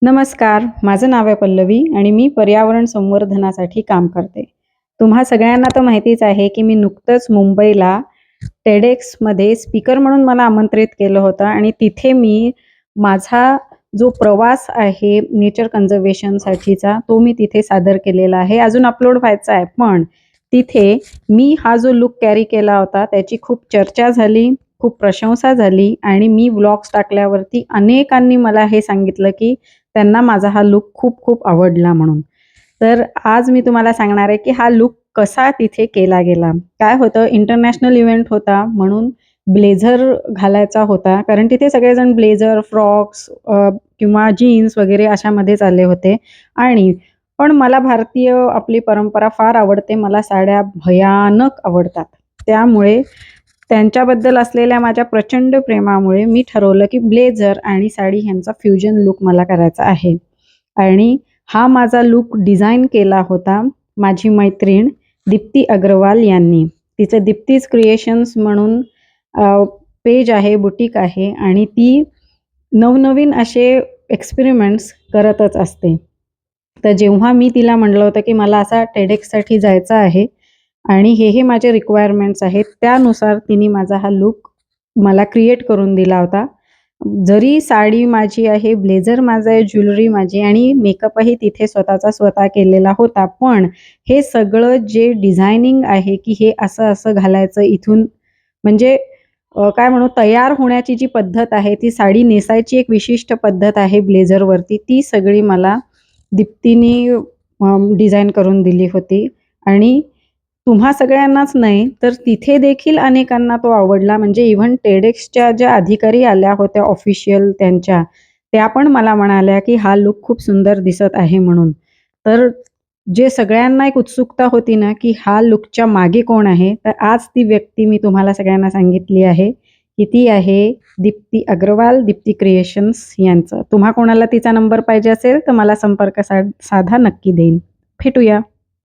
नमस्कार, माझं नाव आहे पल्लवी आणि मी पर्यावरण संवर्धनासाठी काम करते. तुम्हा सगळ्यांना तर माहितीच आहे, की मी नुकतंच मुंबईला TEDxमध्ये स्पीकर म्हणून मला आमंत्रित केलं होतं आणि तिथे मी माझा जो प्रवास आहे नेचर कन्झर्वेशनसाठीचा, तो मी तिथे सादर केलेला आहे. अजून अपलोड व्हायचा आहे. पण तिथे मी हा जो लूक कॅरी केला होता, त्याची खूप चर्चा झाली, खूप प्रशंसा झाली आणि मी व्लॉग्स टाकल्यावरती अनेकांनी मला हे सांगितलं, की त्यांना माझा हा लूक खूप खूप आवडला म्हणून. तर आज मी तुम्हाला सांगणार आहे, की हा लूक कसा तिथे केला गेला. काय होतं, इंटरनॅशनल इव्हेंट होता म्हणून ब्लेझर घालायचा होता. कारण तिथे सगळेजण ब्लेझर, फ्रॉक्स किंवा जीन्स वगैरे अशामध्येच आले होते. आणि पण मला भारतीय आपली परंपरा फार आवडते. मला साड्या भयानक आवडतात. त्यामुळे त्यांच्याबद्दल असलेल्या माझ्या प्रचंड प्रेमामुळे मी ठरवलं, की ब्लेझर आणि साडी ह्यांचा फ्युजन लूक मला करायचा आहे. आणि हा माझा लूक डिझाइन केला होता माझी मैत्रीण दीप्ती अग्रवाल यांनी. तिचं दीप्तीज क्रिएशन्स म्हणून पेज आहे, बुटीक आहे आणि ती नवनवीन असे एक्सपेरिमेंट्स करतच असते. तर जेव्हा मी तिला म्हटलं होतं, की मला असा TEDxसाठी जायचं आहे आणि हे माझे रिक्वायरमेंट्स आहेत, त्यानुसार तिने माझा हा लूक मला क्रिएट करून दिला होता. जरी साडी माझी आहे, ब्लेझर माझं आहे, ज्वेलरी माझी आणि मेकअपही तिथे स्वतःचा स्वतः केलेला होता. पण हे सगळं जे डिझायनिंग आहे, की हे असं-असं घालायचं इथून म्हणजे काय म्हणू तयार होण्याची जी पद्धत आहे, ती साडी नेसायची एक विशिष्ट पद्धत आहे ब्लेझरवरती, ती सगळी मला दीप्तीने डिझाइन करून दिली होती आणि तुम्हा सगळ्यांनाच नाही, तर तिथे देखील अनेकांना तो आवडला. म्हणजे इव्हन TEDxच्या ज्या अधिकारी आल्या होत्या ऑफिशियल त्यांच्या, त्या पण मला म्हणाल्या, की हा लूक खूप सुंदर दिसत आहे म्हणून. तर जे सगळ्यांना एक उत्सुकता होती ना, की हा लूकच्या मागे कोण आहे? तर आज ती व्यक्ती मी तुम्हाला सगळ्यांना सांगितली आहे, की ती आहे दीप्ती अग्रवाल, दीप्ती क्रिएशन्स यांचं. तुम्हा कोणाला तिचा नंबर पाहिजे असेल, तर मला संपर्क साधा नक्की देईन. भेटूया.